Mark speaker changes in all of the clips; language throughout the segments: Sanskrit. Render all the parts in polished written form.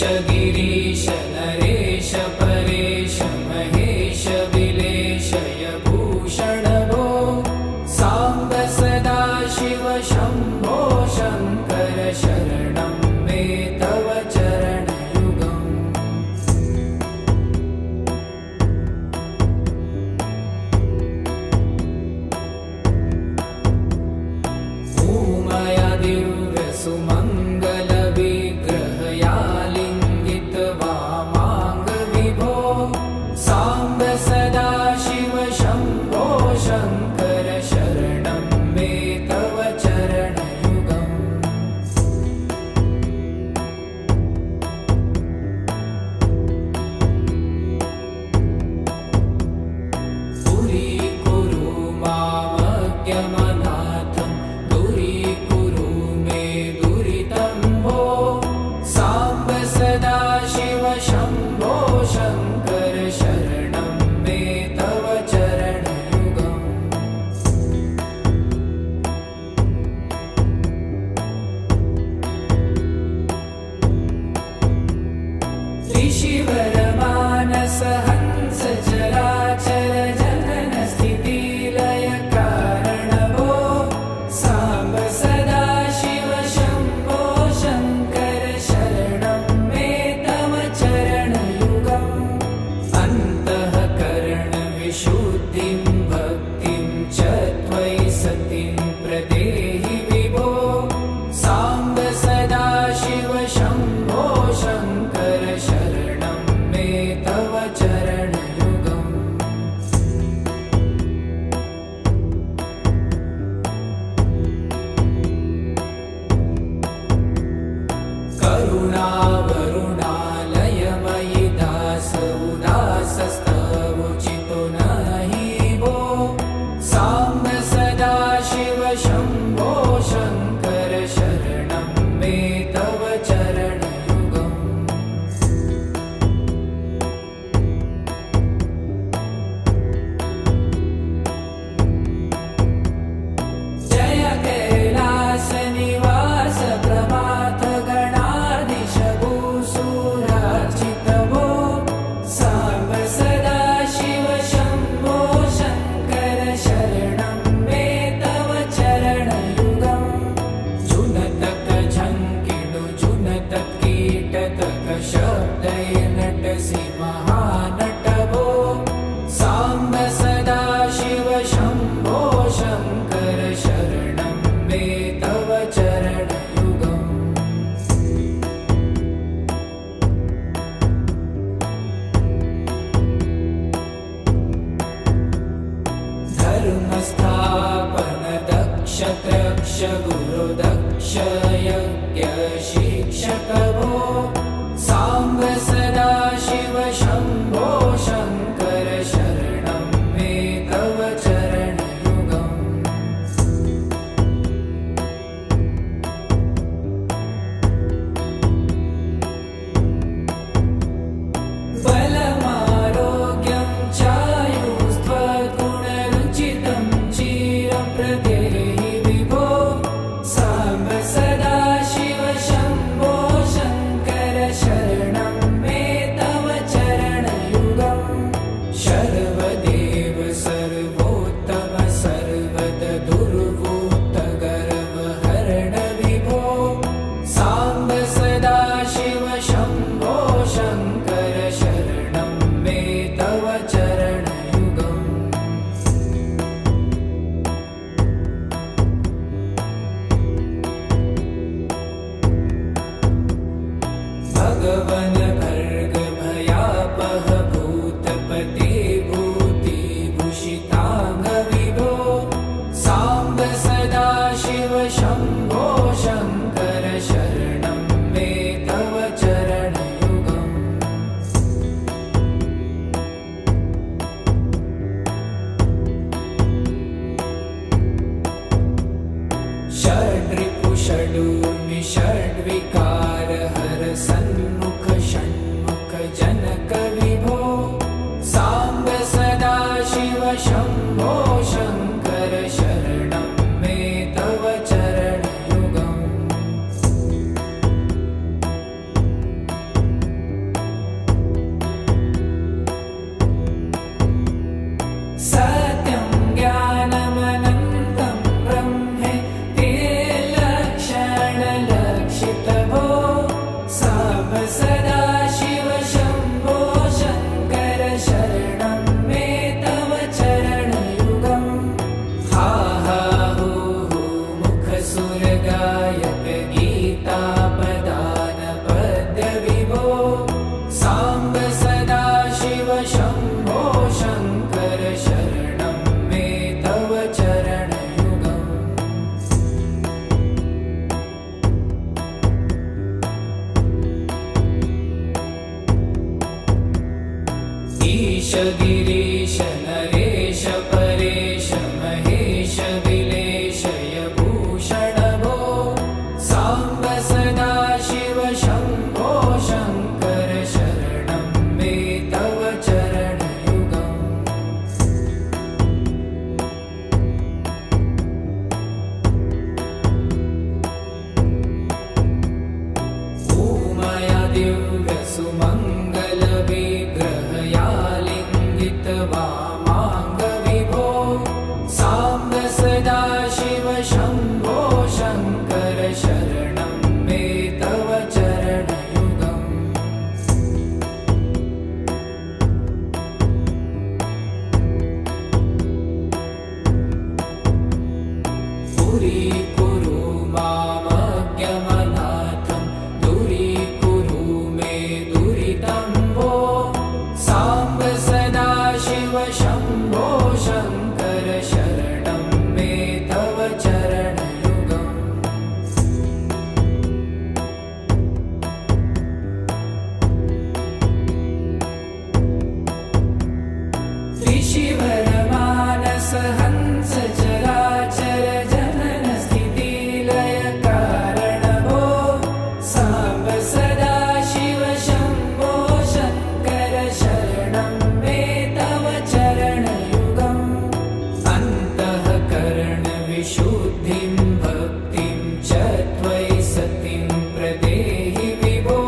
Speaker 1: गिरीश नरेश परेश महेश विलेशय भूषण भो साम्ब सदा शिव शम्भो शङ्कर शरणं मे तव चरणयुगम् उमया दिव्य सुमङ्गल विग्रहया लिङ्गित वामाङ्ग विभो साम्ब सदा शिव शम्भो शङ्कर शरणं मे तव चरणयुगम् दूरीकुरु मामज्ञमनाथं दूरीकुरु मे दुरितं भो साम्ब सदा शिव शम्भो शङ्कर शरणं मे तव चरणयुगम् ऋषिवरमानस हंस चराचर जनन स्थिति लय कारण भो साम्ब सदा शिव शम्भो शङ्कर शरणं मे तव चरणयुगम् अन्तःकरण विशुद्धिं भक्तिं च त्वयि सतिं प्रदेहि विभो साम्ब सदा शिव शम्भो शङ्कर शरणं मे तव चरणयुगम् करुणावरुणालयमयि दास उदासस्तवोचितो नहि भो साम्ब सदा शिव शम्भो शङ्कर शरणं मे तव चरणयुगम् जय कैलास निवास प्रभात गणाधीश भूसुरार्चित भो साम्ब सदा शिव शम्भो शङ्कर शरणं मे तव चरणयुगम् जुनतक झङ्किणु जुनतक कीटतक शब्दय नटसि महानट भो साम्ब सदा शिव शम्भो शङ्कर शरणं मे तव चरणयुगम् धर्मस्थापन दक्ष त्रक्ष गुरु दक्ष यज्ञ शिक्षक भो साम्ब सदा शिव शम्भो शङ्कर शरणं मे तव चरणयुगम् बलमारोग्यं चायुस्त्वगुणरुचितं चिरप्रदेहि विभो साम्ब सदा शिव शम्भो शङ्कर शरणं मे तव चरणयुगम् शर्वदेव सर्वोत्तम सर्वद दुर्वूत गर्वहरण विभो साम्ब सदा शिव शम्भो शङ्कर शरणं मे तव चरणयुगम् भगवन् भर्ग भयापह भूतपते भूतिभूषिताङ्ग विभो साम्ब सदा शिव शम्भो शङ्कर शरणं मे तव चरणयुगम् षड्रिपु षडूर्मि षड्विकार हर सन्मुख षण्मुख जनक विभो साम्ब सदा शिव शम्भो शङ्कर शरणं मे तव चरणयुगम् गिरीश नरेश परेश महेश विलेशय भूषण भो साम्ब सदा शिव शम्भो शङ्कर शरणं मे तव चरणयुगम् ऊमया दिव्यसुमङ्गलविग्रहया वामाङ्गविभो साम्ब सदा शिव शम्भो शङ्कर शरणं मे तव चरणयुगम् दूरीकुरु मामज्ञमनाथं दूरीकुरु मे दुरितं भो साम्ब सदा शिव शम्भो शङ्कर शरणं मे तव चरणयुगम् ऋषिवरमानस हंस चराचर जनन स्थिति लय कारण भो साम्ब सदा शिव शम्भो शङ्कर शरणं मे तव चरणयुगम् अन्तःकरणविशुद्धिं भक्तिं च त्वयि सतिं प्रदेहि विभो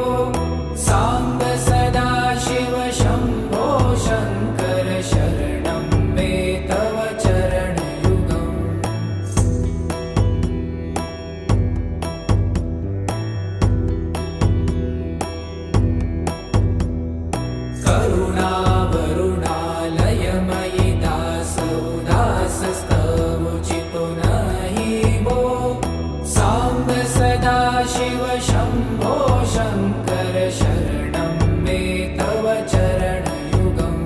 Speaker 1: साम्ब सदा शिव शम्भो शङ्कर शरणं मे तव चरणयुगम् करुणावरुणालयमयि दासोदासस्तवोचितो नहि भो साम्ब सदा शिव शम्भो शङ्कर शरणं मे तव चरणयुगम्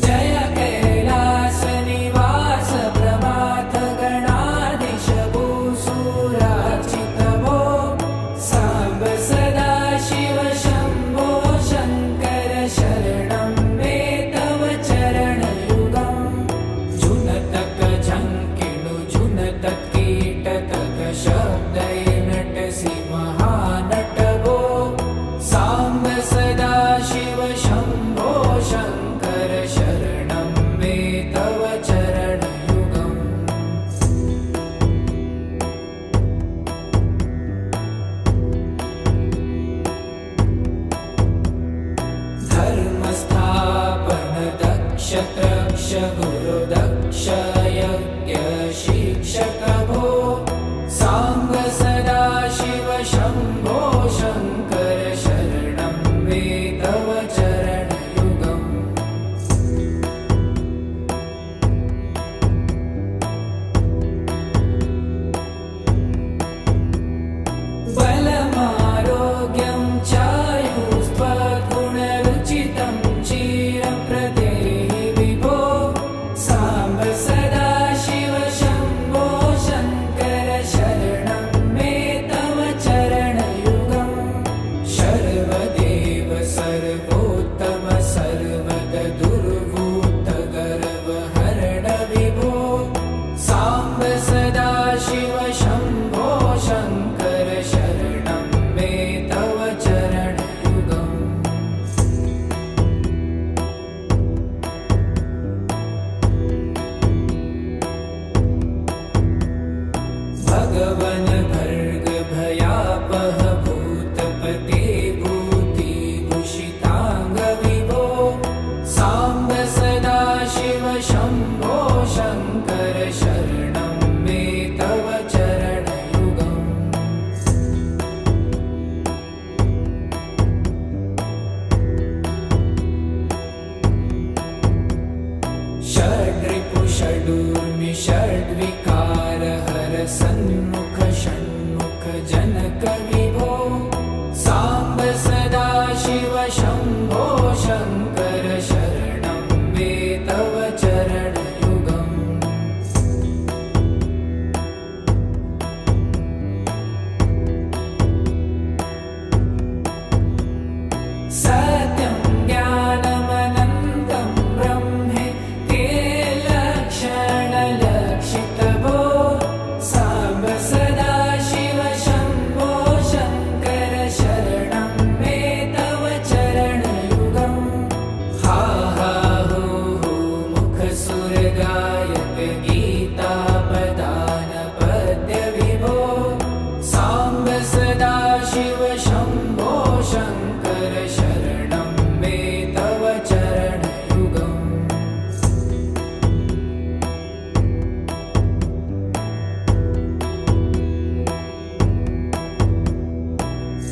Speaker 1: जय कैलासनिवास प्रभात गणाधीश भूसुरार्चित भो साम्ब सदा शिव शम्भो शङ्कर शरणं मे तव चरणयुगम् जुनतक झङ्किणु जुनतक कीटतक शब्दै नटसि महानट भो साम्ब सदा शिव शम्भो शङ्कर शरणं मे तव चरणयुगम् धर्मस्थापन दक्ष त्रक्ष गुरुदक्ष यज्ञ शिक्षक भो साम्ब सदा शिव शम्भो शङ्कर शरणं मे तव चरणयुगम् बलमारोग्यं चायुस्त्वगुणरुचितं चिरप्रदेहि विभो साम्ब सदा शिव शम्भो शङ्कर शरणं मे तव चरणयुगम्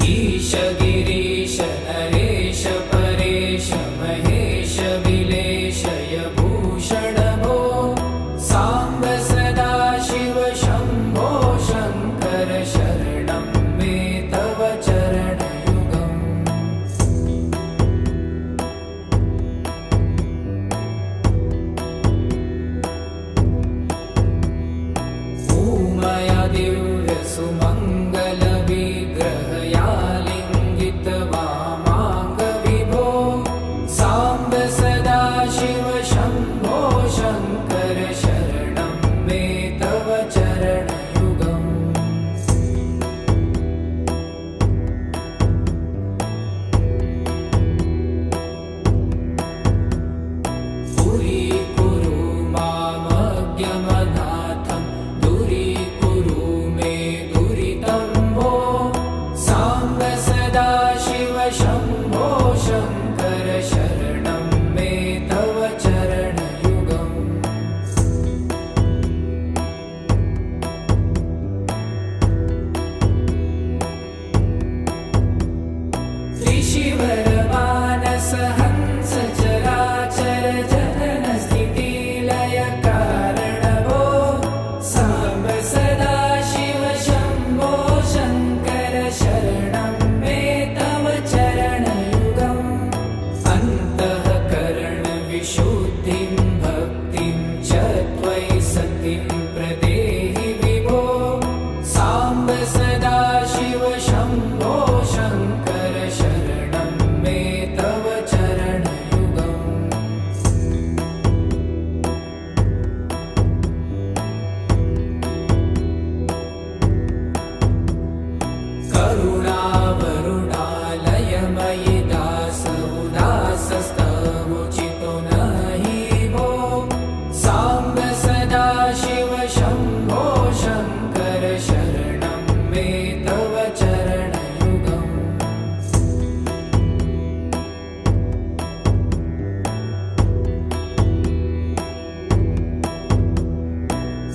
Speaker 1: ईश गिरीश नरेश परेश महेश विलेशय भूषण भो साम्ब सदा शिव शम्भो शङ्कर शरणं मे तव चरणयुगम् भूमया दिव्य सुमङ्गल विग्रहया लिङ्गित वामाङ्ग विभो साम्ब सदा शिव शम्भो शङ्कर शरणं मे तव चरणयुगम् पुरीकुरु मामज्ञमनाथं दूरीकुरु मे दुरितं भो साम्ब सदा शिव शम्भो शङ्कर शरणं मे तव चरणयुगम् त्रिशिवरमानस हंस चराचर जनन स्थिति लय कारण भो साम्ब सदा शिव शम्भो शङ्कर शरणं मे तव चरणयुगम् अन्तःकरण विशुद्धिं भक्तिं च त्वयि सतिं प्रदेहि विभो साम्ब सदा शिव शम्भो शङ्कर शरणं मे तव चरणयुगम् करुणावरुणालयमयि दास उदासस्तवोचितो नहि भो साम्ब सदा शिव शम्भो शङ्कर शरणं मे तव चरणयुगम्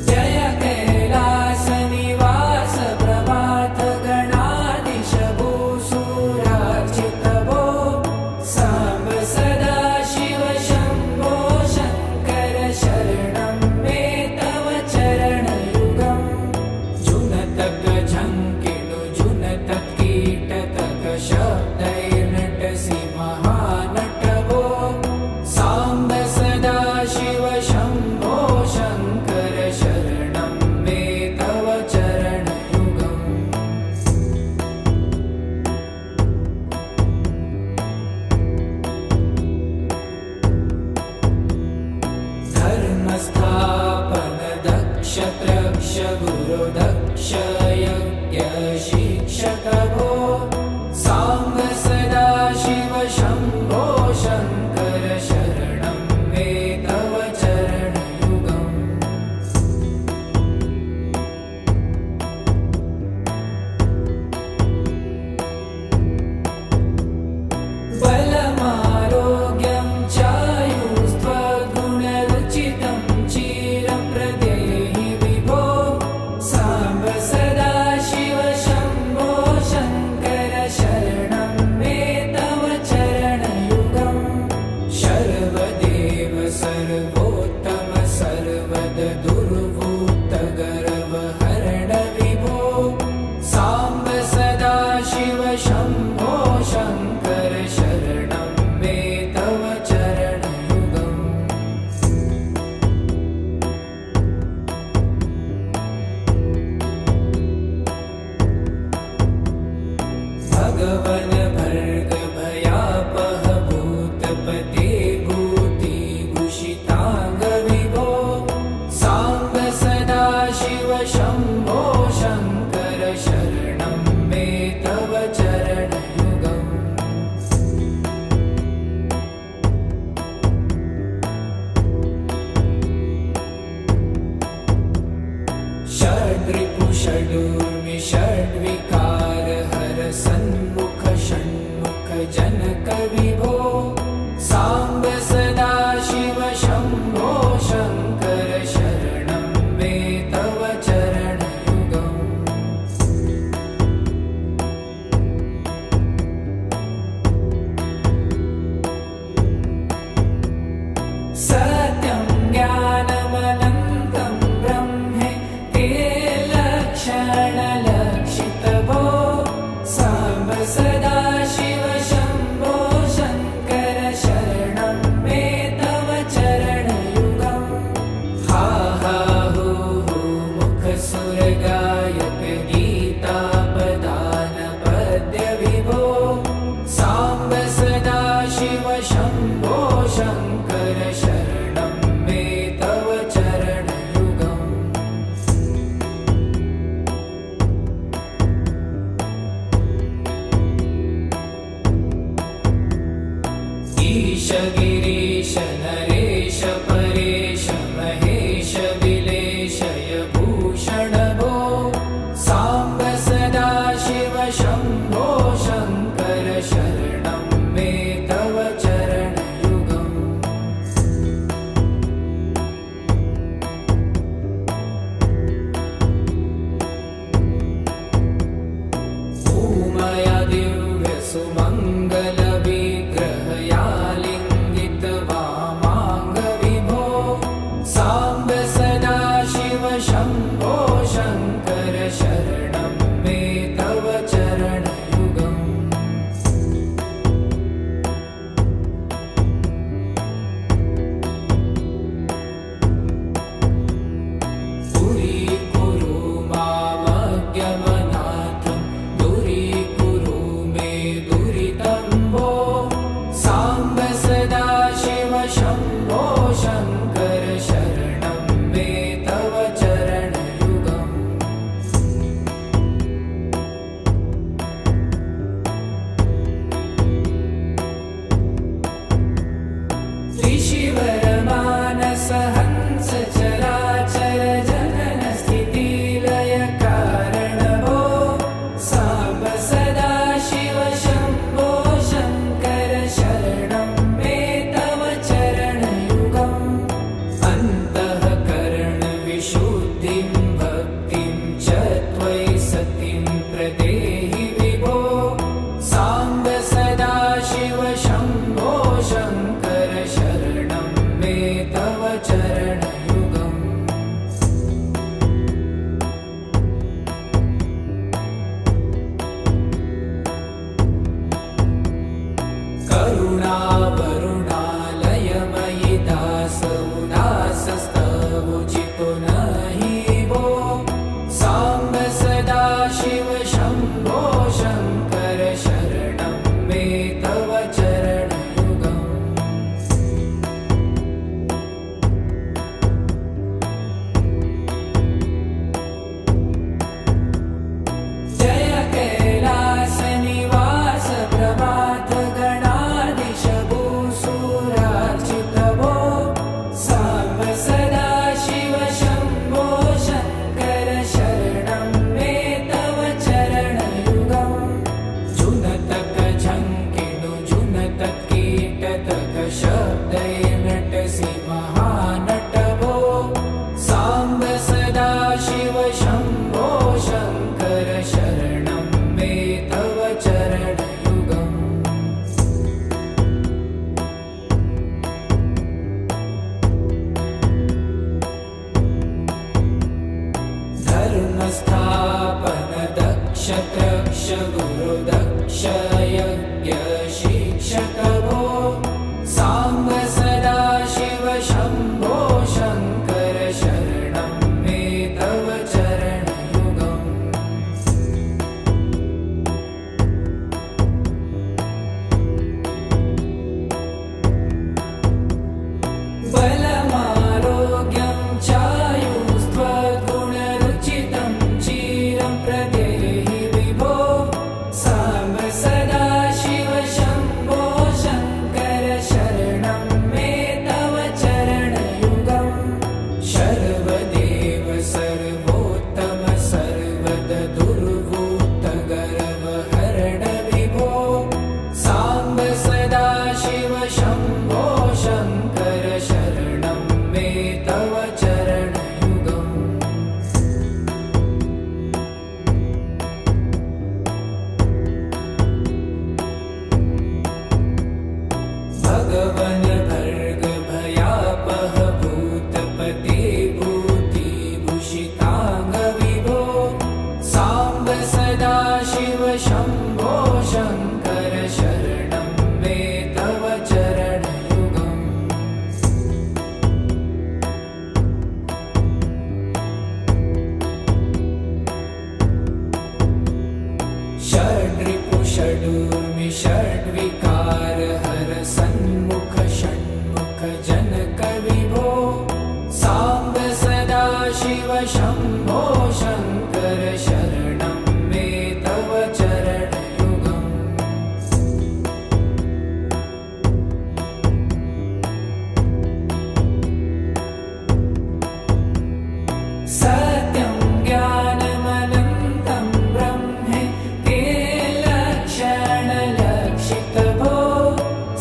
Speaker 1: जय कैलासनिवास प्रभात गणाधीश भूसुरार्चित भो साम्ब सदा शिव शम्भो शङ्कर शरणं मे तव चरणयुगम् जुनतक झङ्किणु जुनतक कीटतक शब्दैर्नटसि महानट भो साम्ब सदा शिव शम्भो शङ्कर शरणं मे तव चरणयुगम् धर्मस्थापन दक्ष त्रक्ष गुरु दक्ष यज्ञ शिक्षक भो साम्ब सदा शिव शम्भो शङ्कर शरणं मे तव चरणयुगम् बलमारोग्यं चायुस्त्वगुणरुचितं चिरं प्रदेहि विभो साम्ब सदा शिव शम्भो शङ्कर शरणं मे तव चरणयुगम् शर्वदेव सर्वोत्तम सर्वद दुर्भूत गर्वहरण विभो साम्ब सदा शिव शम्भो शङ्कर शरणं मे तव चरणयुगम् भगवन् भर्ग भयापह भूतपते भूतिभूषिताङ्ग विभो साम्ब सदा शिव शम्भो शङ्कर शरणं मे तव चरणयुगम् षड्रिपु षडूर्मि षड्विकार हर सन्मुख षण्मुख सदा शिव शम्भो शङ्कर शरणं मे तव चरणयुगम् हा हा हू हू मुखसुरगायक गीतापदान पद्य विभो साम्ब सदा शिव शम्भो शङ्कर शरणं मे तव चरणयुगम् ईश गिरीश नरेश परेश महेश विलेशय भूषण भो साम्ब सदा शिव शम्भो शङ्कर शरणं मे तव चरणयुगम् ऊमया दिव्य सुमङ्गल विग्रहया लिङ्गित वामाङ्ग विभो साम्ब सदा शिव शम्भो शङ्कर शरणं मे तव चरणयुगम् दूरीकुरु मामज्ञमनाथं दूरीकुरु मे दुरितं भो साम्ब सदा शिव शम्भो शङ्कर शरणं मे तव चरणयुगम् त्रिशिवरमानस हंस चराचर जनन स्थितिलय कारण भो साम्ब सदा शिव शम्भो शङ्कर शरणं मे तव चरणयुगम् अन्तःकरण विशुद्धिं भक्तिं च त्वयि सतिं प्रदेहि विभो साम्ब सदा शिव शम्भो शङ्कर शरणं मे तव चरणयुगम् करुणावरुणालयमयि दासौदासस्तवोचितो नहि भो साम्ब सदा शिव शम्भो शङ्कर शरणं मे तव चरणयुगम् जय कैलासनिवास प्रभात गणाधीश भूसुरार्चित भो साम्ब सदा शिव शम्भो शङ्कर शरणं मे तव चरणयुगम् जुनतक झङ्किणु जुनतक कीटतक शब्दैर्नटसि महानट भो साम्ब सदा शिव शम्भो शङ्कर शरणं मे तव चरणयुगम् धर्मस्थापन दक्ष त्रक्ष गुरुदक्ष यज्ञ शिक्षक भो साम्ब सदा शिव शम्भो शङ्कर शरणं मे तव चरणयुगम् बलमारोग्यं चायुस्त्वगुणरुचितं चिरं प्रदेहि विभो साम्ब सदा शिव शम्भो शङ्कर शङ्कर शरणं मे तव चरणयुगम् षड्रिपुषडूर्मि षड्विकार हर सन्मुख षण्मुख जनक विभो साम्ब सदा शिव शम्भो शङ्कर शरणं मे तव चरणयुगम् सत्यं ज्ञानमनन्तं ब्रह्मे ते लक्षणलक्षितभो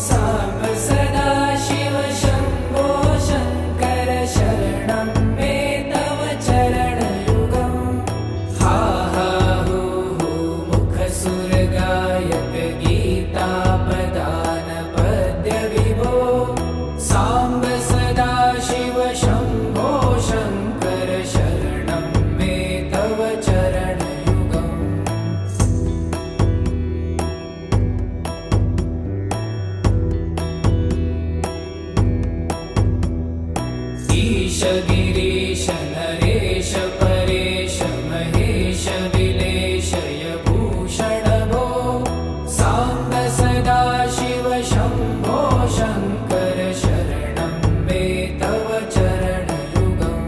Speaker 1: साम्ब सदा शिव शम्भो शङ्कर शरणं मे तव चरणयुगम् हा हा हू हू मुखसुरगायक गीतापदान पद्य विभो साम्ब सदा शिव शम्भो शङ्कर शरणं मे तव चरणयुगम् ईश गिरीश नरेश परेश महेश विलेशय भूषण भो साम्ब सदा शिव शम्भो शङ्कर शरणं मे तव चरणयुगम्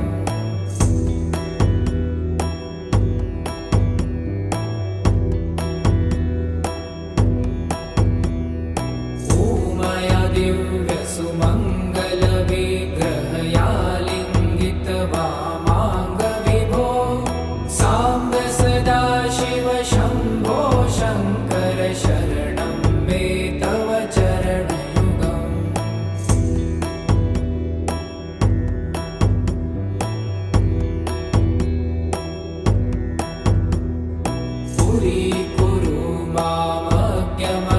Speaker 1: ऊमया दिव्य सुमङ्गल विग्रहया लिङ्गित वामाङ्ग विभो साम्ब सदा शिव शम्भो शङ्कर शरणं मे तव चरणयुगम् पुरीकुरु मामज्ञमनाथं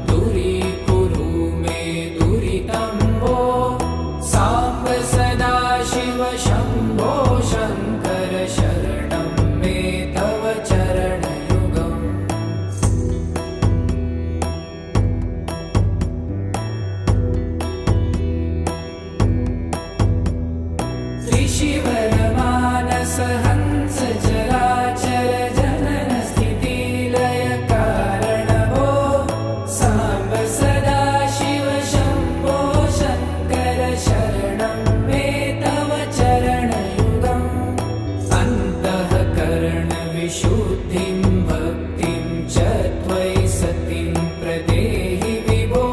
Speaker 1: दूरीकुरु मे दुरितं भो साम्ब सदा शिव शम्भो शङ्कर शरणं मे तव चरणयुगम् त्रिशिवरमानस हंस चराचर जनन स्थितिलय कारण भो साम्ब सदा शिव शम्भो शङ्कर शरणं मे तव चरणयुगम् अन्तःकरण विशुद्धिं भक्तिं च त्वयि सतिं प्रदेहि विभो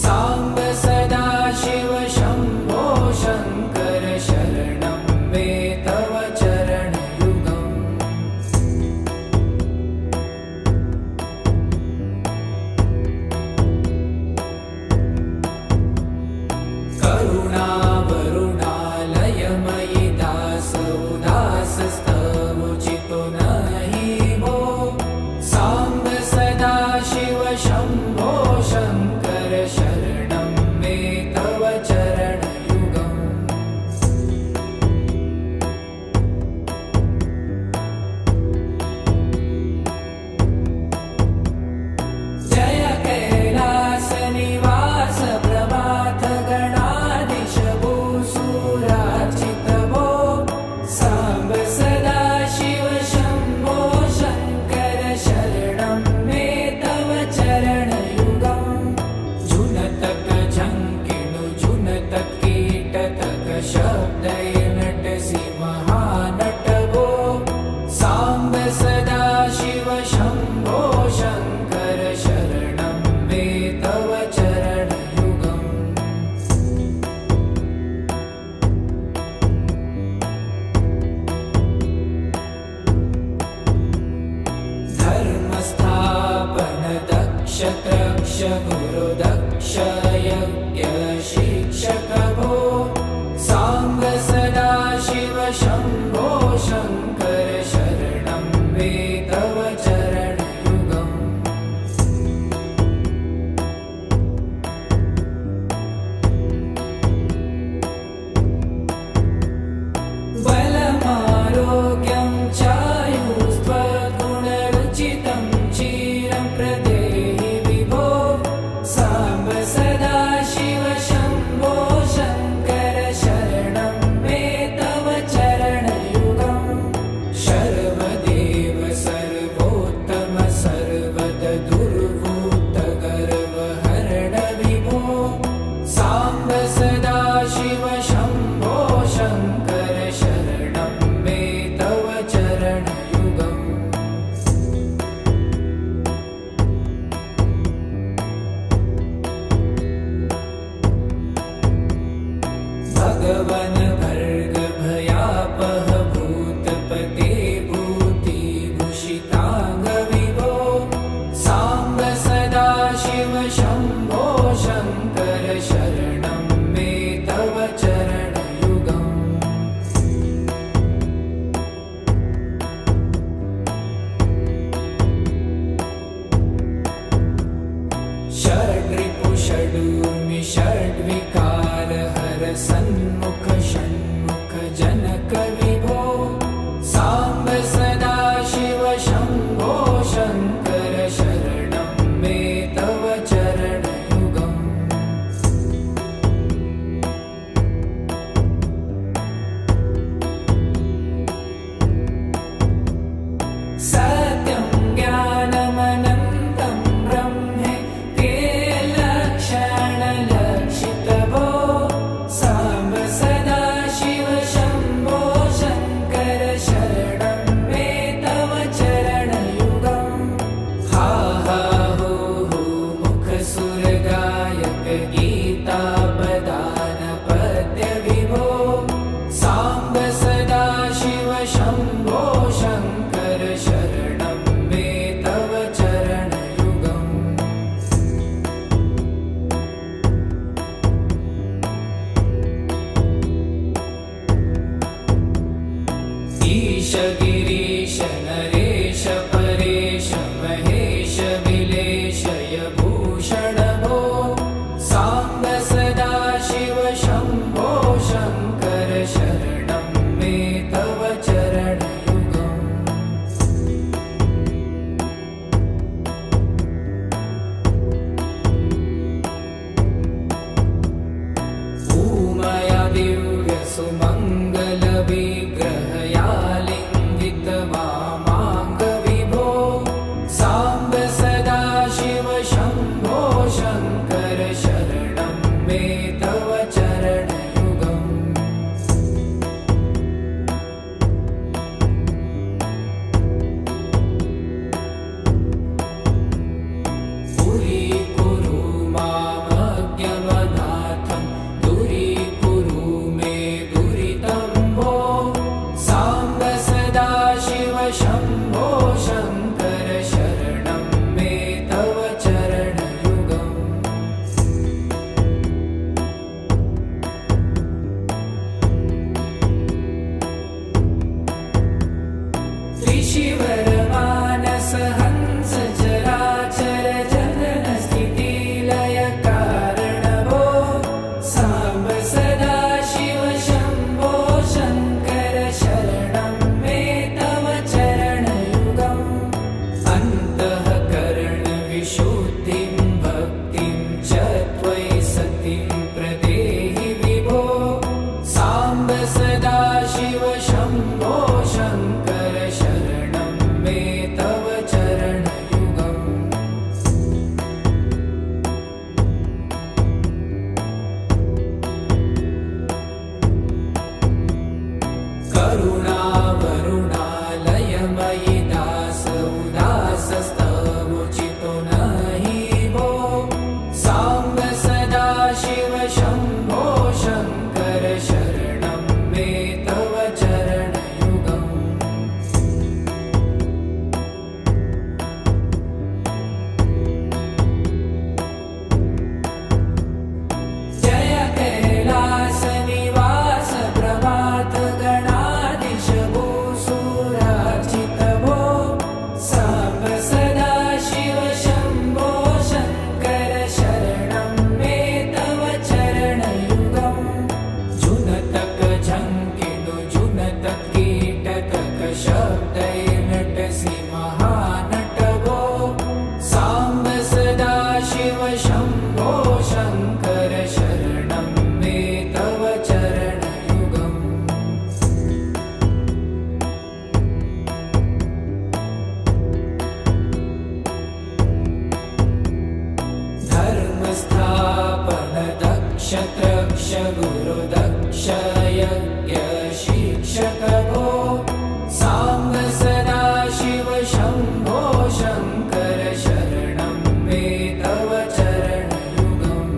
Speaker 1: साम्ब सदा शिव शम्भो शङ्कर शरणं मे तव चरणयुगम् करुणावरुणालयमयि दास उदासस्तवोचितो नहि भो साम्ब सदा शिव शम्भो शङ्कर शरणं मे तव चरणयुगम् जय कैलासनिवास प्रभात गणाधीश भूसुरार्चित भो साम्ब सदा शिव शम्भो शङ्कर शरणं मे तव चरणयुगम् झुनतक झङ्किणु झुनतक कीटतक शब्दै नटसि महानट भो साम्ब सदा शिव शम्भो शङ्कर शरणं मे तव चरणयुगम् धर्मस्थापन दक्ष त्रक्ष गुरु दक्ष यज्ञ शिक्षक भो साम्ब सदा शिव शम्भो शङ्कर शरणं मे तव चरणयुगम् बलमारोग्यं चायुस्त्वगुणरुचितं ची प्रदेहि विभो साम्ब सदाशिव शम्भो शङ्कर शरणं मे तव चरणयुगम् शर्वदेव सर्वोत्तम सर्वद दुर्भूत गर्वहरण विभो साम्ब सदाशिव शम्भो शङ्कर शरणं मे तव चरणयुगम् भगवन् भर्ग भयापह भूतपते भूतिभूषिताङ्ग विभो साम्ब सदाशिव शम्भो शङ्कर शरणं मे तव चरणयुगम् षड्रिपु षडूर्मि षड्विकार हर सन्मुख षण्मुख जनक विभो साम्ब सदाशिव शम्भो शङ्कर शरणं मे तव चरणयुगम् सत्यं ज्ञानमनन्तं ब्रह्मे ते लक्षणलक्षितभो साम्ब नक्षत्रक्ष गुरुदक्ष यज्ञ शिक्षक भो साम्ब सदा शिव शम्भो शङ्कर शरणं मे तव चरणयुगम्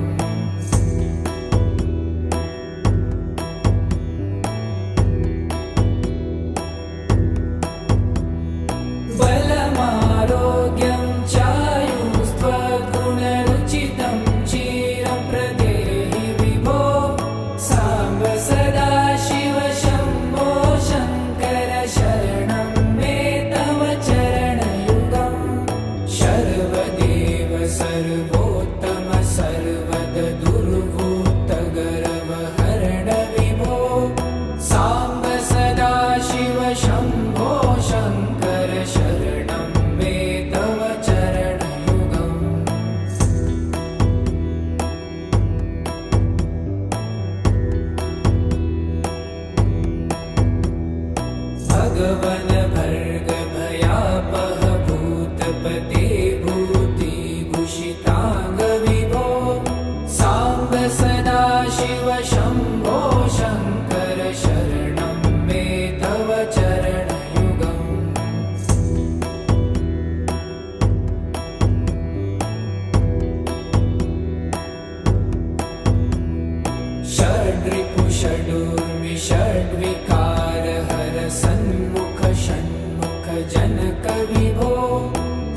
Speaker 1: बलमारोग्यं चायुस्त्वगुणरुचितं चिरं प्रदेहि विभो साम्ब सदा शिव शम्भो शङ्कर शरणं मे तव चरणयुगम् शर्वदेव सर्वोत्तम सर्वद दुर्भूतगर्वहरण विभो साम्ब सदा शिव शम्भो शङ्कर शरणं मे तव चरणयुगम् भगवन् भर्ग भयापह भूतपते भूतिभूषिताङ्ग विभो साम्ब सदा शिव शम्भो शङ्कर शरणं मे तव चरणयुगम् षड्रिपु षडूर्मि षड्विकार हर सन्मुख षण्मुख जनक विभो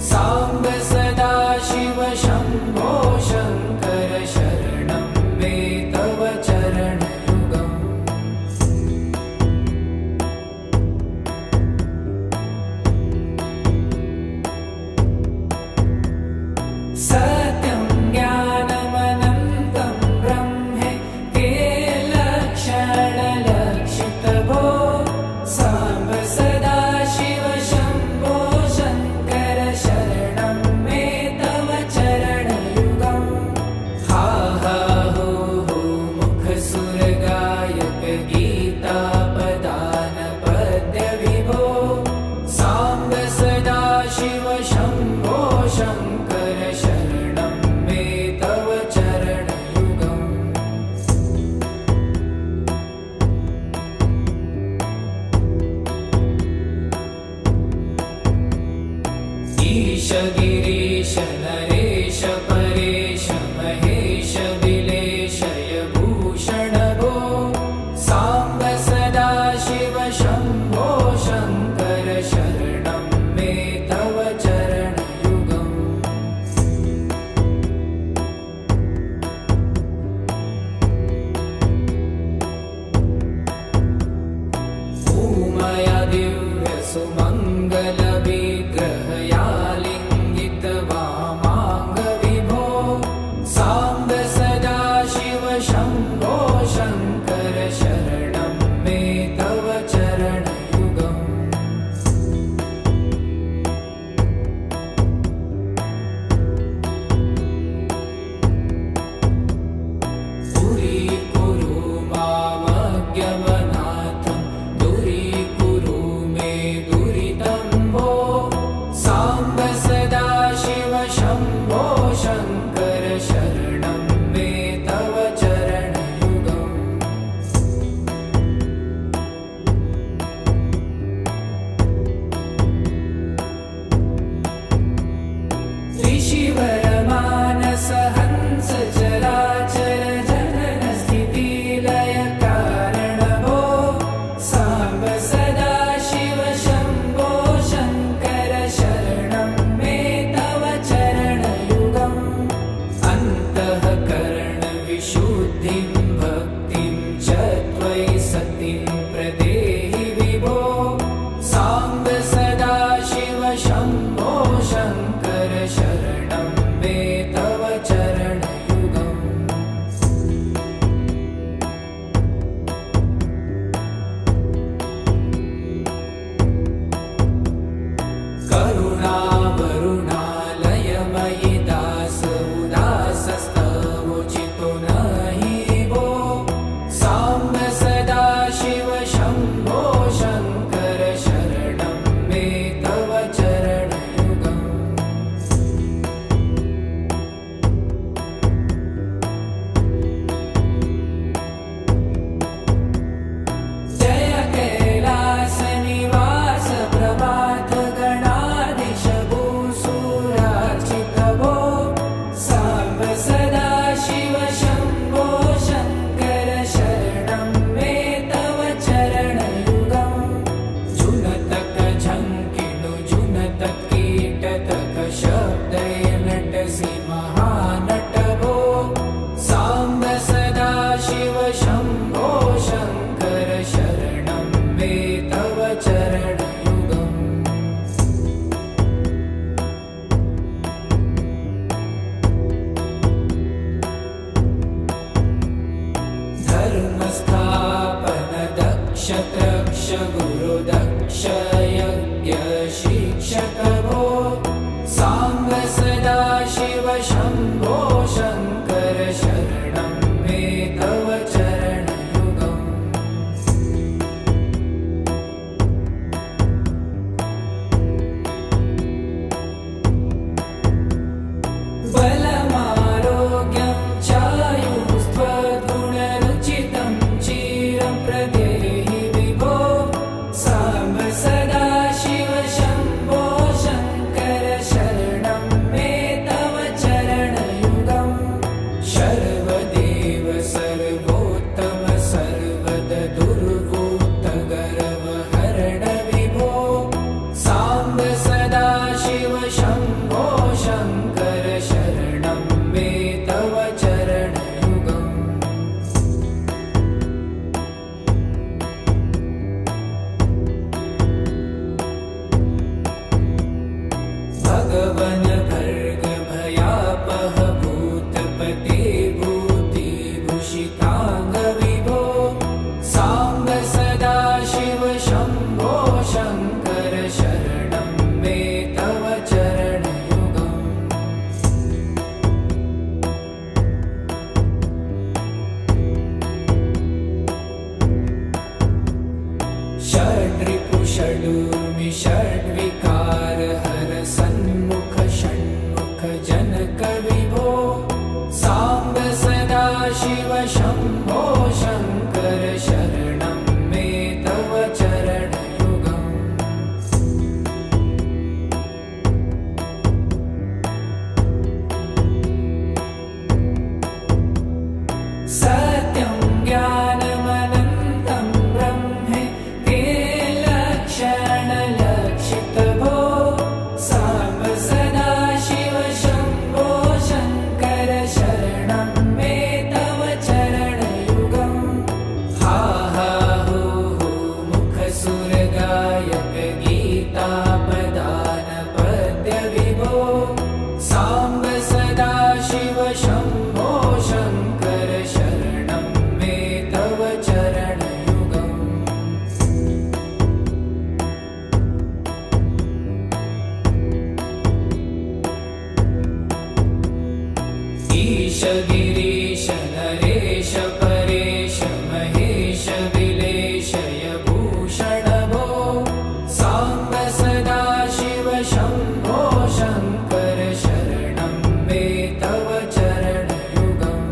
Speaker 1: साम्ब सदा शिव शम्भो शङ्कर शरणं मे तव चरणयुगम् सत्यं ज्ञानमनन्तं ब्रह्मे ते लक्षणलक्षितभो साम्ब सदा शिव शम्भो शङ्कर शरणं मे तव चरणयुगम् हा हा हो हो मुखसुरगायक गीतापदान पद्य विभो साम्ब सदा शिव शम्भो शङ्कर शरणं मे तव चरणयुगम् ईश गिरीश नरेश परेश महेश विलेशय भूषण भो साम्ब सदा शिव शम्भो शङ्कर शरणं मे तव चरणयुगम् हृदय नटसि महानट भो साम्ब सदा शिव शम्भो शङ्कर शरणं मे तव चरणयुगम् धर्मस्थापन दक्ष त्रक्ष गुरुदक्ष यज्ञ शिक्षक भो साम्ब सदा शिव शम्भो शङ्कर शरणं मे तव चरणयुगम् बलमारोग्यं चायुस्त्वगुणरुचितं चिरं प्रदेहि विभो साम्ब सदा शिव शम्भो शङ्कर शरणं मे तव चरणयुगम् सर्वदेव सर्वोत्तम सर्वद दुर्वूत गर्वहरण विभो साम्ब सदा शिव शम्भो शङ्कर शरणं मे तव चरणयुगम् भगवन् भर्ग भयापह भूतपते भूतिभूषिताङ्ग विभो साम्ब सदा शिव शम्भो शङ्कर शरणं मे तव चरणयुगम् षड्रिपु षडूर्मि षड्विकार हर सन्मुख षण्मुख जनक विभो साम्ब सदा शिव शम्भो शङ्कर शरणं मे तव चरणयुगम् सत्यं ज्ञानमनन्तं ब्रह्मे ते लक्षणलक्षित भो साम्ब सदा शिव शम्भो शङ्कर शरणं मे तव चरणयुगम् हा हा हो हो मुखसुरगायक गीतापदान पद्य विभो साम्ब सदा शिव शम्भो शङ्कर शरणं मे तव चरणयुगम् ईश गिरीश नरेश परेश महेश विलेशय भूषण भो साम्ब सदा शिव शम्भो शङ्कर शरणं मे तव चरणयुगम्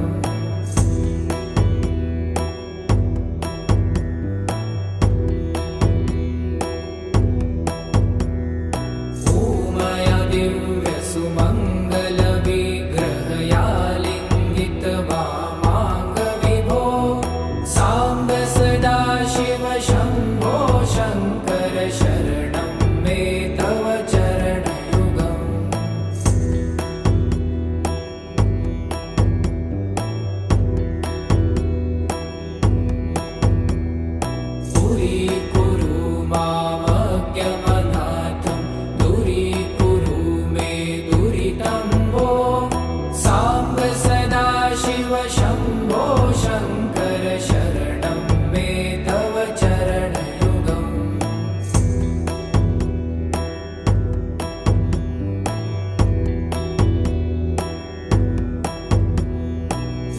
Speaker 1: ऊमया दिव्य सुमङ्गल विग्रहयालिङ्गित वामाङ्ग विभो साम्ब सदा शिव शम्भो शङ्कर शरणं मे तव चरणयुगम् दूरीकुरु मामज्ञमनाथं दूरीकुरु मे दुरितं भो साम्ब सदा शिव शम्भो शङ्कर शरणं मे तव चरणयुगम्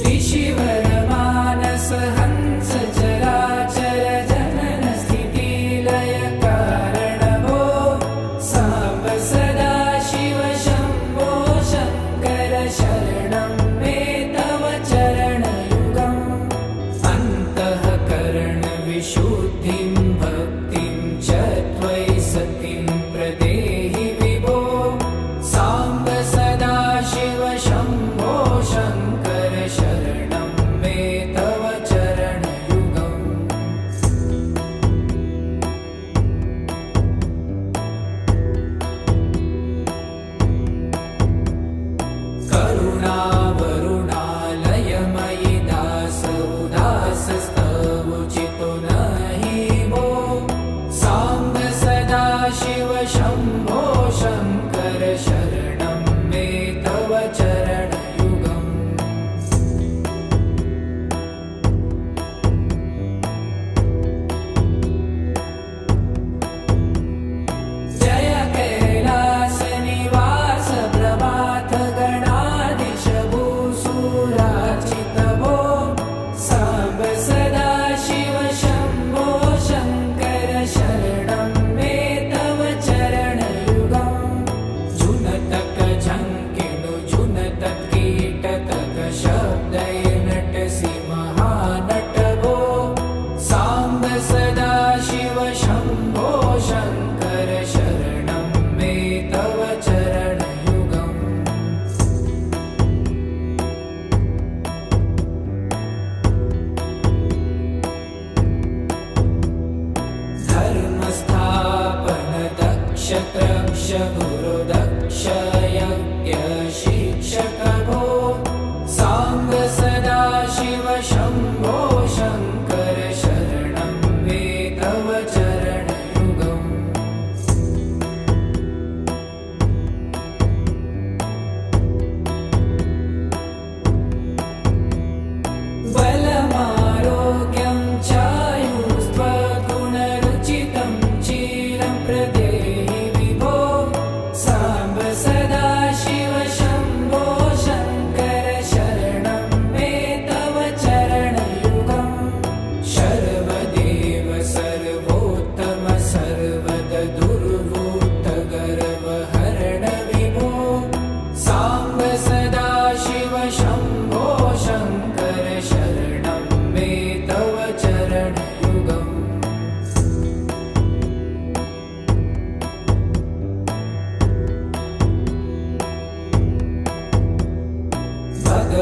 Speaker 1: ऋषिवर मानस हंस चराचर जनन स्थिति लय कारण भो साम्ब सदा शिव शम्भो शङ्कर शरणं मे तव चरणयुगम् अन्तःकरण विशुद्धिं भक्तिं च त्वयि सतिं प्रदेहि विभो साम्ब सदा शिव शम्भो शङ्कर शरणं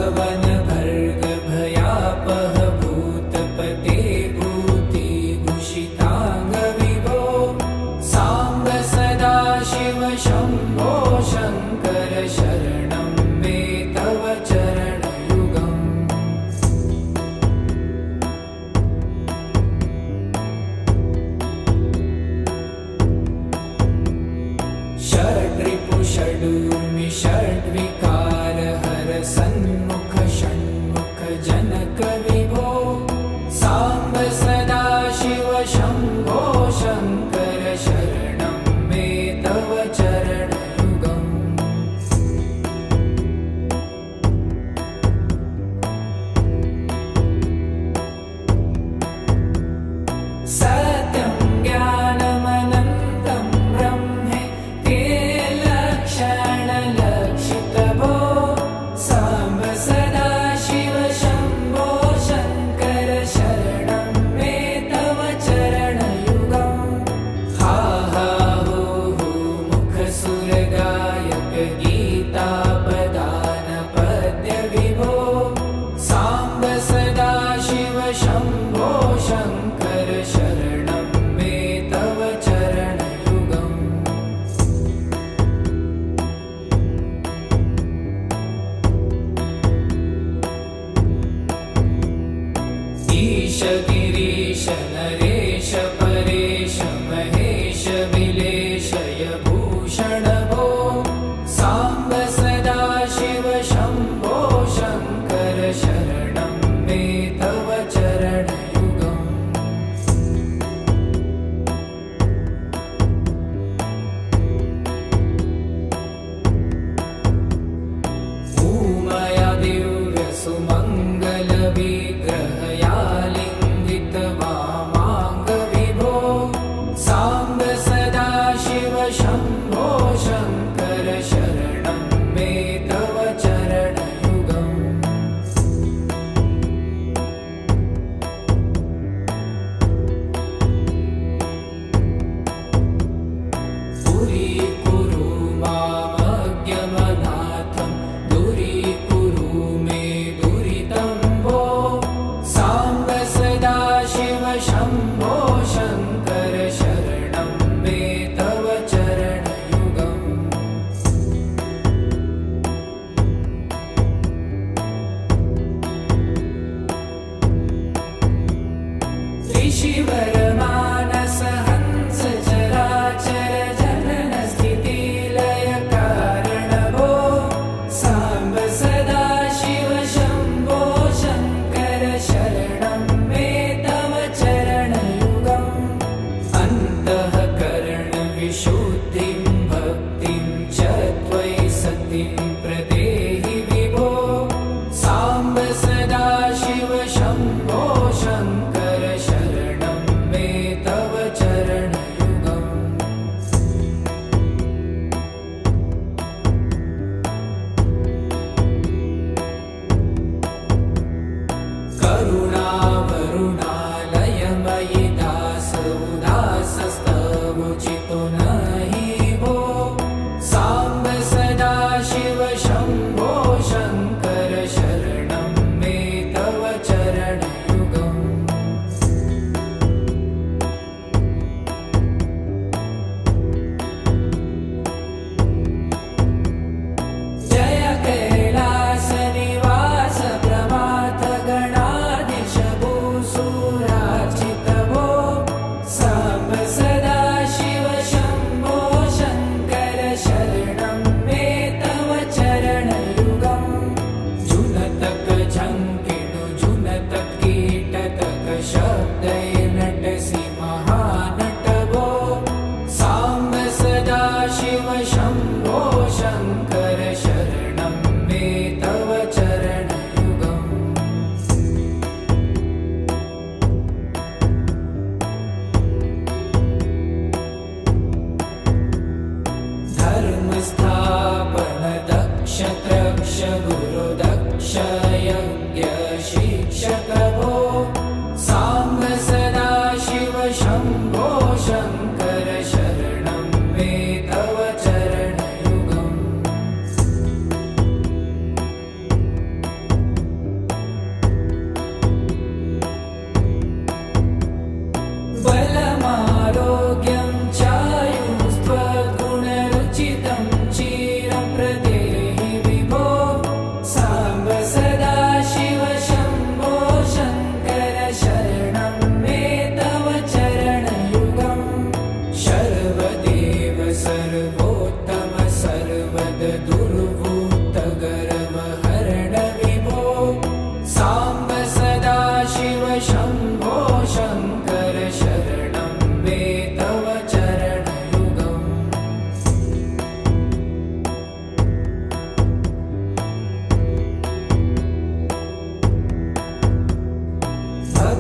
Speaker 1: स्तवन भर्ग भयापह भूतपते भूतिभूषितांग विभो सांब सदाशिव शंभो शंकर शरणं मे तव चरणयुगम् षड्रिपु षडूर्मि षड्विकार हर सन्मुख षण्मुख जनक विभो सांब सदाशिव शंभो शंकर शरणं मे तव चरणयुगम् सत्यं ज्ञानमनन्तं ब्रह्मे ते लक्षणलक्षितभो सांब सदाशिव शंभो शंकर शरणं मे तव चरणयुगम् हा हा हो हो मुखसुरगायक गीतापदान पद्य विभो सांब सदाशिव शंभो शंकर शरणं मे तव चरणयुगम् ईश गिरीश नरेश परेश महेश विलेशय भूषण भो सांब सदाशिव शंभो शंकर शरणं मे तव चरणयुगम् उमया दिव्य सुमंगल विग्रहयालिंगित वामांग विभो सांब सदाशिव शंभो शंकर शरणं मे तव चरणयुगम् पुरीकुरु मामज्ञमनाथं दूरीकुरु मे दुरितं भो सांब सदाशिव शंभो शंकर शरणं मे तव चरणयुगम् ऋषिवर मानस हंस चराचर जनन स्थिति लय कारण भो सांब सदाशिव शंभो शंकर शरणं मे तव चरणयुगम् अन्तःकरण विशुद्धिं भक्तिं च त्वयि सतिं प्रदेहि विभो सांब सदाशिव शंभो शंकर शरणं मे तव चरणयुगम् करुणावरुणालयमयि दास उदासस्तवोचितो नहि भो सांब सदाशिव शंभो शंकर शरणं मे तव चरणयुगम् जय कैलास निवास प्रमाथ गणाधीश भूसुरार्चित भो सांब सदाशिव शंभो शंकर शरणं मे तव चरणयुगम् जुनतक झंकिणु जुनतक कीटतक शब्दैर्नटसि महानट भो सांब सदाशिव शंभो शंकर शरणं मे तव चरणयुगम् धर्मस्थापन दक्ष त्रक्ष गुरु दक्ष यज्ञ शिक्षक भो सांब सदाशिव शंभो शंकर शरणं मे तव चरणयुगम्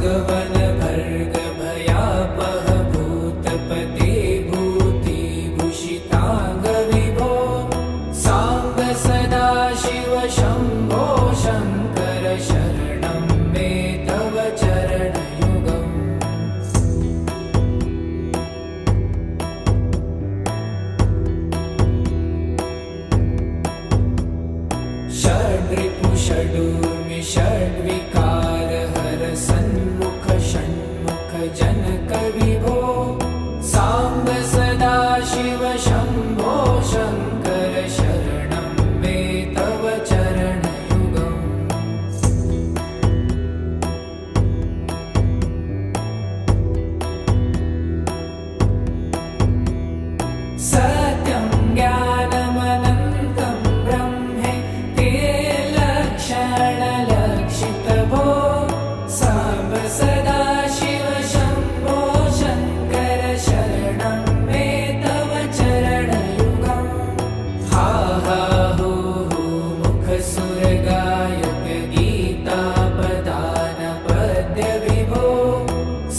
Speaker 1: भगवन भर्ग भयापह भूतपते भूतिभूषितांग विभो सांब सदाशिव शंभो शंकर शरणं मे तव चरणयुगम् षड्रिपु षडूर्मि षड्विकार हर सन्मुख षण्मुख जनक विभो सांब सदाशिव शंभो शंकर शरणं मे तव चरणयुगम् सत्यं ज्ञानमनन्तं ब्रह्मे ते लक्षणलक्षितभो सांब सदाशिव शंभो शंकर शरणं मे तव चरणयुगम् हा हा हू हू मुख सुरगायक गीतापदान पद्य विभो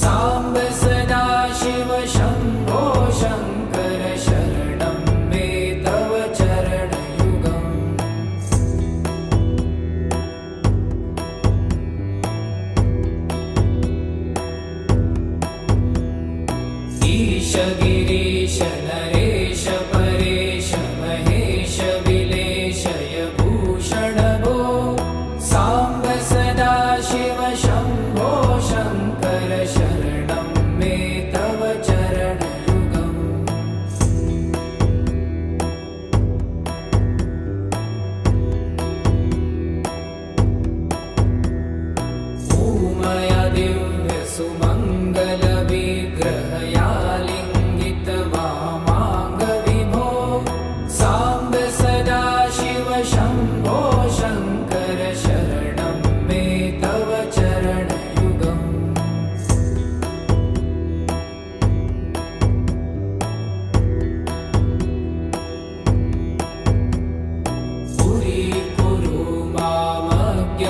Speaker 1: सांब सदाशिव शंभो शंकर शरणं मे तव चरणयुगम् ईश गिरीश नरेश परेश महेश विलेशय भूषण भो सांब सदाशिव शंभो शंकर शरणं मे तव चरणयुगम् ऊमया दिव्य सुमंगल विग्रहया लिंगित वामांग विभो सांब सदाशिव शंभो शंकर शरणं मे तव चरणयुगम् पुरीकुरु मामज्ञमनाथं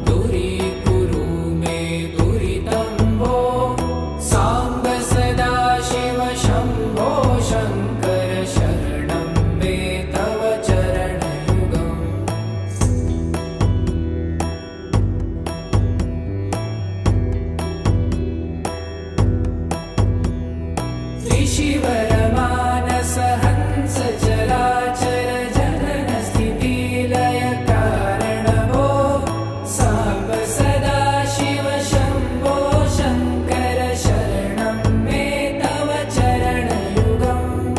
Speaker 1: दूरीकुरु मे दुरितं भो सांब सदाशिव शंभो शंकर शरणं मे तव चरणयुगम् ऋषिवर मानस हंस चराचर जनन स्थिति लय कारण भो सांब सदाशिव शंभो शंकर शरणं मे तव चरणयुगम्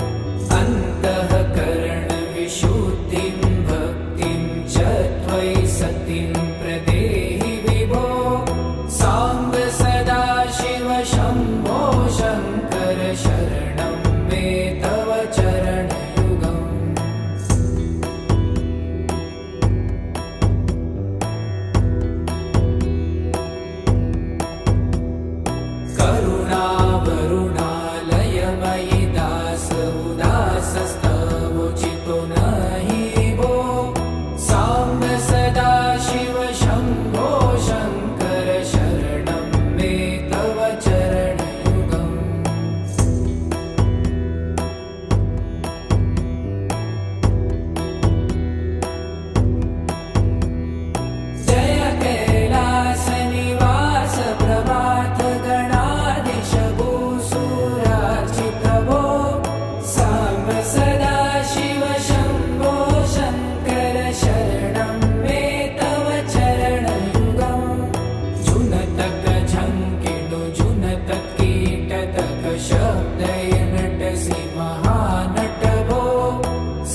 Speaker 1: अन्तःकरण विशुद्धिं भक्तिं च त्वयि सतिं प्रदेहि विभो सांब सदाशिव शंभो शंकर शरणं मे तव चरणयुगम् करुणावरुणालयमयि दास उदासस्तवोचितो नहि भो सांब सदाशिव शंभो शंकर शरणं मे तव चरणयुगम् जय कैलास निवास प्रभात गणाधीश भूसुरार्चित भो सांब सदाशिव शंभो शंकर शरणं मे तव चरणयुगम् जुनतक झंकिणु जुनतक कीटतक शब्दय नटसि महानट भो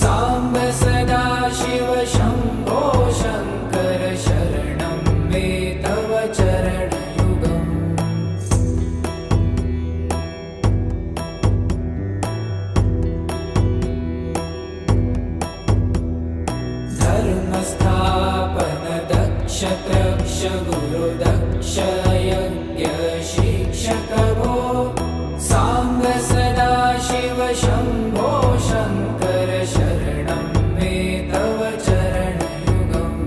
Speaker 1: सांब सदाशिव शंभो शंकर शरणं मे तव चरणयुगम् धर्मस्थापन दक्ष त्रक्ष गुरु दक्ष यज्ञ शिक्षक भो सांब सदाशिव शंभो शंकर शरणं मे तव चरणयुगम्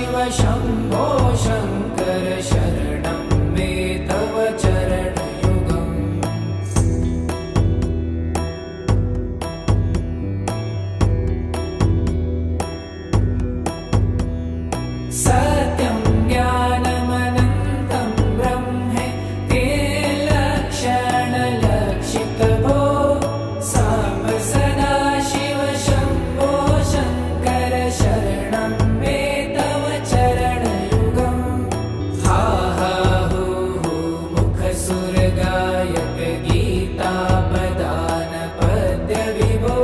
Speaker 1: सदाशिव शम्भो शङ्कर शरणं मे तव चरणयुगम् सत्यं ज्ञानमनन्तं ब्रह्मे ते लक्षणलक्षितभो साम्ब सदाशिव शम्भो शङ्कर शरणं मे तव चरणयुगम् हा हा हू हू मुखसुरगायक गीतापदान पद्यविभो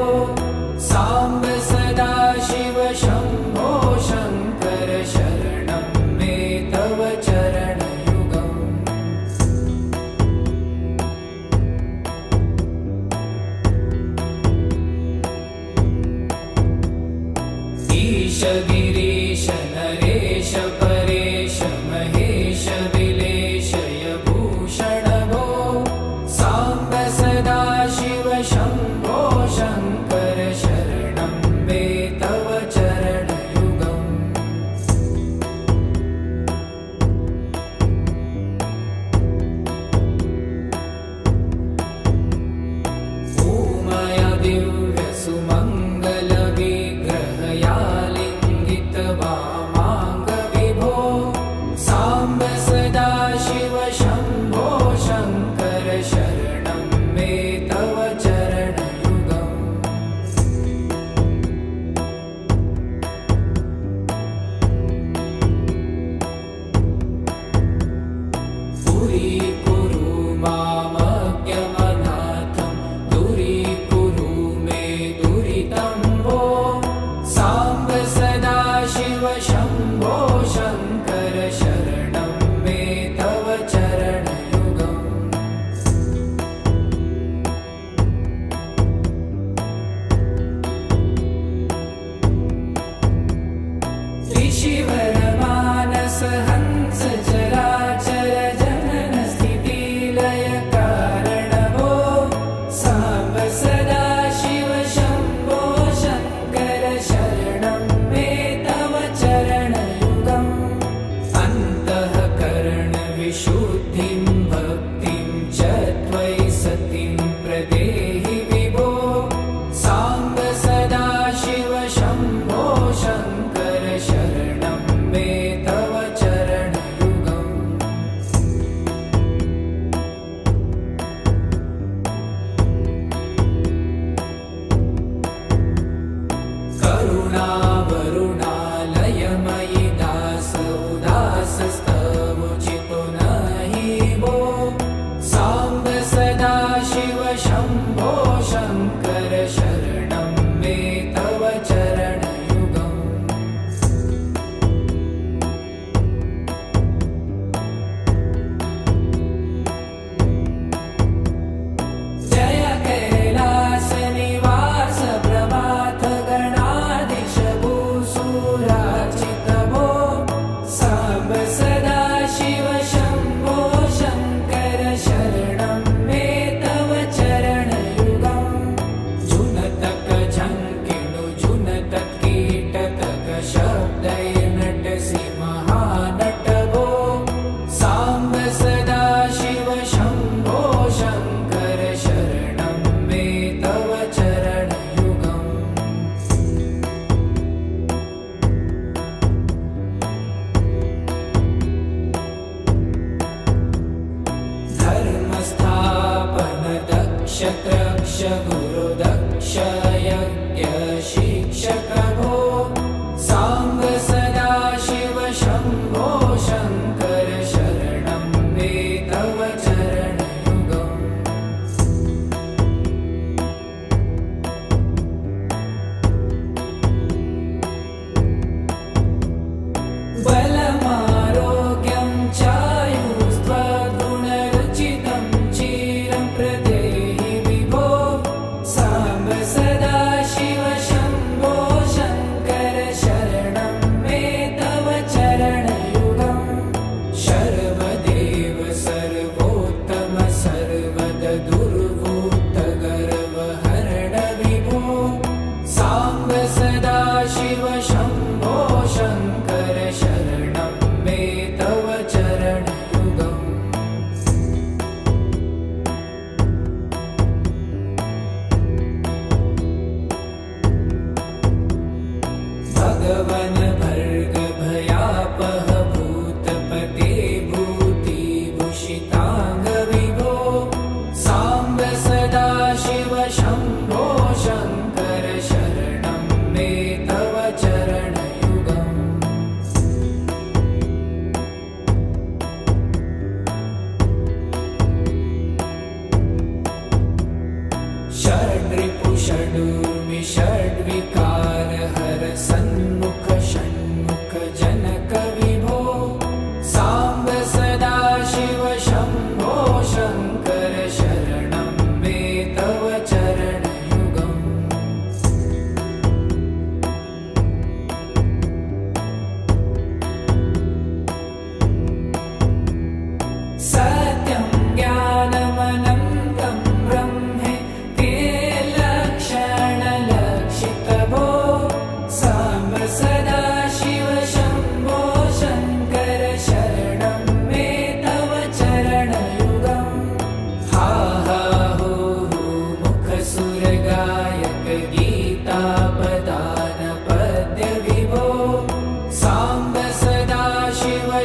Speaker 1: साम्ब सदाशिव शम्भो शङ्कर शरणं मे तव चरणयुगम् ईश गिरीश नरेश परेश महेश विलेशय भूषण भो साम्ब सदाशिव शम्भो शङ्कर शरणं मे तव चरणयुगम् ऊमय दिव्यसुमङ्गलविग्रहया लिङ्गितवामाङ्गविभो साम्ब सदाशिव शम्भो शङ्कर शरणं मे तव चरणयुगम् पुरीकुरु मामज्ञमनाथं दूरीकुरु मे दुरितं भो साम्ब सदाशिव शम्भो शङ्कर शरणं मे तव चरणयुगम् ऋषिवरमानस हंस चराचर जनन स्थितिलय कारण भो साम्ब सदाशिव शम्भो शङ्कर शरणं मे तव चरणयुगम् अन्तःकरण विशुद्धिं भक्तिं च त्वयि सतिं प्रदेहि विभो साम्ब सदाशिव शम्भो शङ्कर शरणं मे तव चरणयुगम् करुणावरुणालयमयि दास उदासस्तवोचितो नहि भो साम्ब सदाशिव शम्भो शङ्कर शरणं मे तव चरणयुगम् जय कैलासनिवास प्रभात गणाधीश भूसुरार्चित भो साम्ब सदाशिव शम्भो शङ्कर शरणं मे तव चरणयुगम् जुनतक झङ्किणु जुनतक कीटतक शब्दैर्नटसि महानट भो साम्ब सदाशिव शम्भो शङ्कर शरणं मे तव चरणयुगम् धर्मस्थापन दक्ष त्रक्ष गुरुदक्ष यज्ञ शिक्षक भो साम्ब सदाशिव शम्भो शङ्कर शरणं मे तव चरणयुगम् बलमारोग्यं चायुस्त्वगुणरुचितं चिरं प्रदेहि विभो साम्ब सदाशिव शम्भो शङ्कर शरणं मे तव चरणयुगम्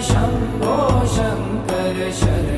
Speaker 1: शम्भो शङ्कर शरणं